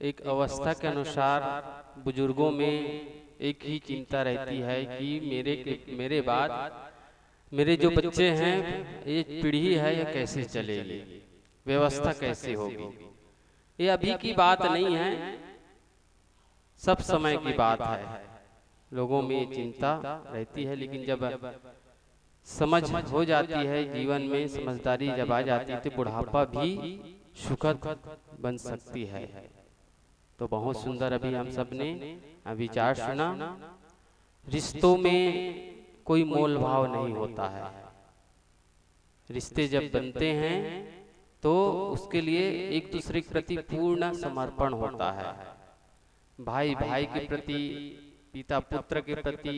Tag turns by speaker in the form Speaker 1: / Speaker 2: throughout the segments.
Speaker 1: एक अवस्था के अनुसार बुजुर्गों में एक ही चिंता रहती है कि मेरे बाद मेरे जो बच्चे हैं, ये पीढ़ी है, ये कैसे चलेगी, व्यवस्था कैसे होगी। ये अभी की बात नहीं है, सब समय की बात है। लोगों में ये चिंता रहती है, लेकिन जब समझ हो जाती है, जीवन में समझदारी जब आ जाती है, तो बुढ़ापा भी सुखद बन सकती है। तो बहुत सुंदर अभी हम सब ने विचार सुना। रिश्तों में कोई मोल भाव नहीं होता है। रिश्ते जब बनते हैं तो उसके लिए एक दूसरे के प्रति पूर्ण समर्पण होता है। भाई भाई के प्रति, पिता पुत्र के प्रति,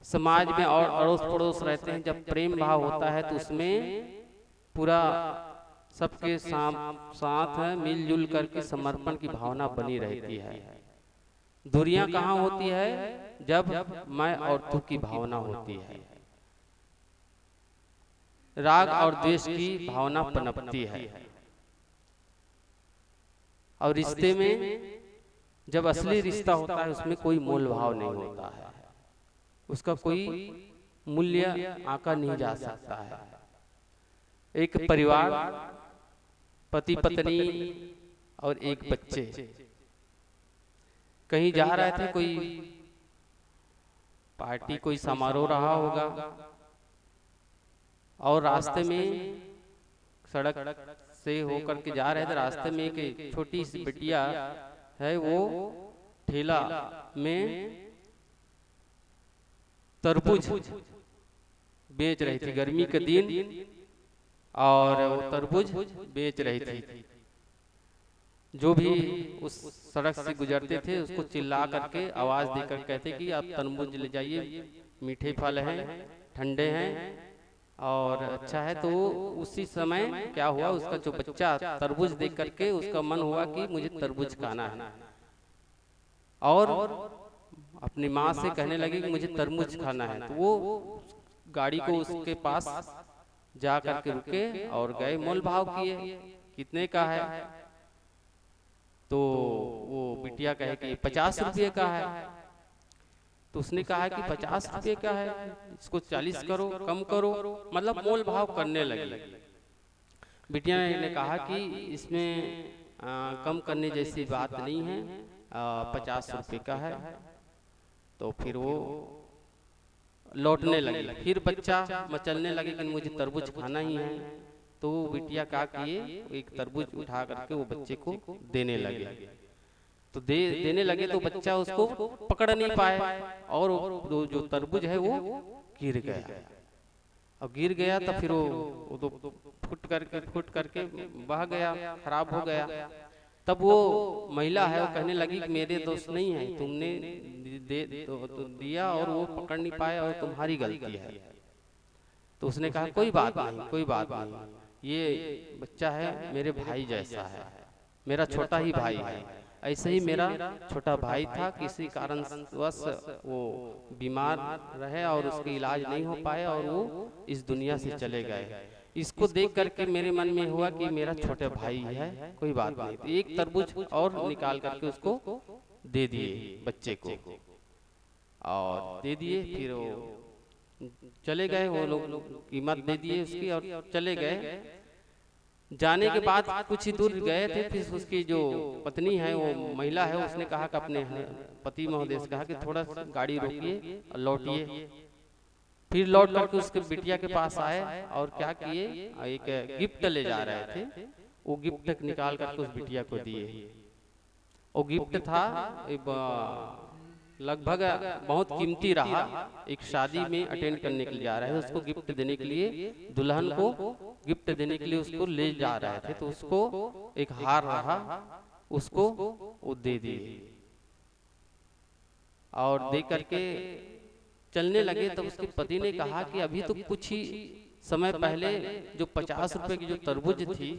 Speaker 1: समाज में और अड़ोस पड़ोस रहते हैं, जब प्रेम भाव होता है तो उसमें पूरा सबके साथ है, मिलजुल करके समर्पण की भावना बनी रहती है। दूरियां कहाँ होती है? जब मैं और तू की भावना होती है, राग और द्वेष की भावना पनपती है। और रिश्ते में जब असली रिश्ता होता है, उसमें कोई मोल भाव नहीं होता है, उसका कोई मूल्य आंका नहीं जा सकता है। एक परिवार, पति पत्नी और एक बच्चे कहीं जा रहे थे, कोई पार्टी, कोई समारोह रहा होगा, और रास्ते में सड़क से होकर के जा रहे थे। रास्ते में एक छोटी सी बिटिया है, वो ठेला में तरबूज बेच रही थी, गर्मी के दिन, और वो तरबूज बेच रही थी। जो भी उस सड़क से गुजरते थे उसको चिल्ला करके आवाज देकर कहते कि आप तरबूज ले जाइए, मीठे फल हैं, ठंडे हैं और अच्छा है। तो उसी समय क्या हुआ, उसका जो बच्चा तरबूज देख करके उसका मन हुआ कि मुझे तरबूज खाना है, और अपनी माँ से कहने लगी कि मुझे तरबूज खाना है। तो वो गाड़ी को उसके पास जा करके रुके और गए, मोल भाव किए, कितने का है? तो वो बिटिया कहे कि 50 रुपये का है। तो उसने कहा कि 50 रुपये का है, इसको 40 करो, कम करो, मतलब मोल भाव करने लगे। बिटिया ने कहा कि इसमें कम करने जैसी बात नहीं है, 50 रुपये का है। तो फिर वो लौटने लगे। फिर बच्चा मचलने लगे कि मुझे तरबूज खाना ही है। तो बिटिया क्या किए, एक तरबूज उठा करके वो बच्चे को देने लगे। तो देने लगे तो बच्चा उसको पकड़ नहीं पाए, और जो तरबूज है वो गिर गया। और गिर गया तो फिर वो तो फुट करके बह गया, खराब हो गया। तब वो महिला है, वो कहने लगी कि मेरे दोस्त नहीं है, तुमने तो दिया और वो पकड़ नहीं पाए और तुम्हारी गलती है। तो उसने कहा कोई बात नहीं, कोई बात नहीं, ये बच्चा है मेरे भाई जैसा है, मेरा छोटा ही भाई है। ऐसे ही मेरा छोटा भाई था, किसी कारणवश वो बीमार रहे और उसका इलाज नहीं हो पाया और वो इस दुनिया से चले गए। इसको देख करके मेरे मन में हुआ कि मेरा छोटा भाई है, कोई बात नहीं। तो एक तरबूज और निकाल करके उसको दे दिए बच्चे को, और दे दिए। फिर वो चले गए, वो लोग कीमत दे दिए उसकी और चले गए। जाने के बाद कुछ ही दूर गए थे, फिर उसकी जो पत्नी है, वो महिला है, उसने कहा कि अपने पति महोदय से कहा कि थोड़ा गाड़ी रोकिए और लौटिए। फिर लौट करके उसके बिटिया के पास आए और क्या किए, एक गिफ्ट ले जा रहे थे, वो गिफ्ट निकाल करके उस बिटिया को दिए। वो गिफ्ट था लगभग बहुत कीमती रहा, एक शादी में अटेंड करने के लिए जा रहे हैं, उसको गिफ्ट देने के लिए, दुल्हन को गिफ्ट देने के लिए उसको ले जा रहे थे। तो उसको एक हार रहा, उसको वो दे दिए और दे करके चलने लगे। तो उसके पति ने कहा कि अभी तो कुछ ही समय पहले जो 50 रुपए की जो तरबूज थी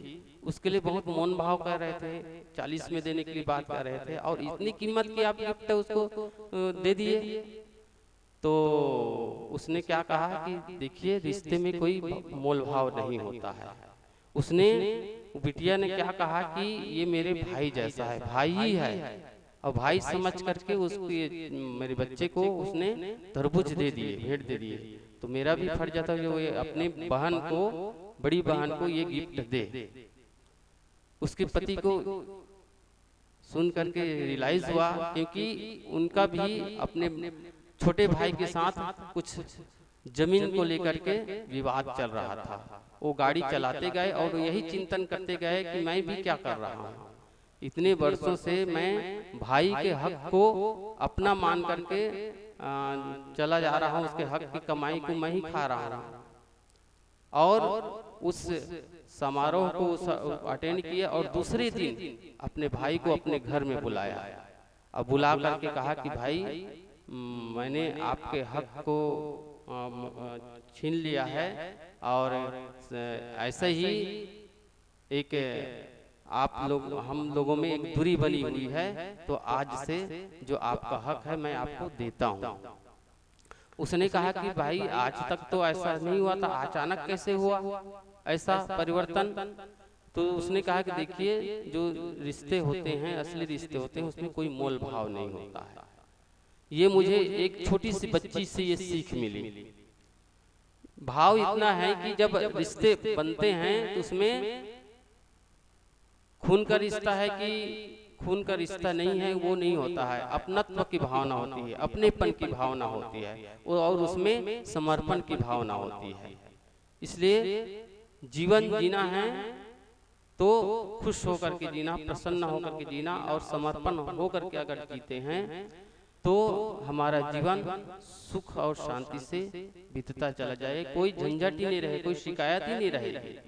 Speaker 1: उसके लिए बहुत मोल भाव कर रहे थे, 40 में देने के लिए बात कर रहे थे, और इतनी कीमत की आप गिफ्ट उसको दे दिए। तो उसने क्या कहा कि देखिए, रिश्ते में कोई मोल भाव नहीं होता है। उसने बिटिया ने क्या कहा कि ये मेरे भाई जैसा है, भाई ही है, और भाई समझ करके उसके मेरे बच्चे को उसने तरबूज दे दिए, भेंट दे दिए। तो मेरा भी फर्ज था जो ये अपने बहन को, बड़ी बहन को ये गिफ्ट दे। उसके पति को सुन करके रियलाइज हुआ, क्योंकि उनका भी अपने छोटे भाई के साथ कुछ जमीन को लेकर के विवाद चल रहा था। वो गाड़ी चलाते गए और यही चिंतन करते गए कि मैं भी क्या कर रहा हूँ, इतने वर्षों से मैं भाई के हक को अपना मान करके चला जा रहा हूँ, उसके हक की कमाई को मैं ही खा रहा हूँ। और उस समारोह को अटेंड किया और दूसरे दिन अपने भाई को अपने घर में बुलाया और बुला करके कहा कि भाई मैंने आपके हक को छीन लिया है, और ऐसे ही एक आप लोग हम लोगों में एक दूरी बनी हुई है, तो आज से जो आपका हक है मैं आपको देता हूँ। उसने कहा कि भाई आज तक तो ऐसा नहीं हुआ था, अचानक कैसे हुआ ऐसा परिवर्तन? तो उसने कहा कि देखिए, जो रिश्ते होते हैं, असली रिश्ते होते हैं, उसमें कोई मोल भाव नहीं होता है। ये मुझे एक छोटी सी बच्ची से ये सीख मिली। भाव इतना है कि जब रिश्ते बनते हैं तो उसमें खून का रिश्ता है कि खून का रिश्ता नहीं है, वो नहीं होता है। अपनत्व की भावना होती है, अपनेपन की भावना होती है, और उसमें समर्पण की भावना होती है। इसलिए जीवन जीना है तो खुश होकर के जीना, प्रसन्न होकर के जीना, और समर्पण होकर के अगर जीते हैं तो हमारा जीवन सुख और शांति से बीतता चला जाए, कोई झंझट ही नहीं रहे, कोई शिकायत ही नहीं रहेगी।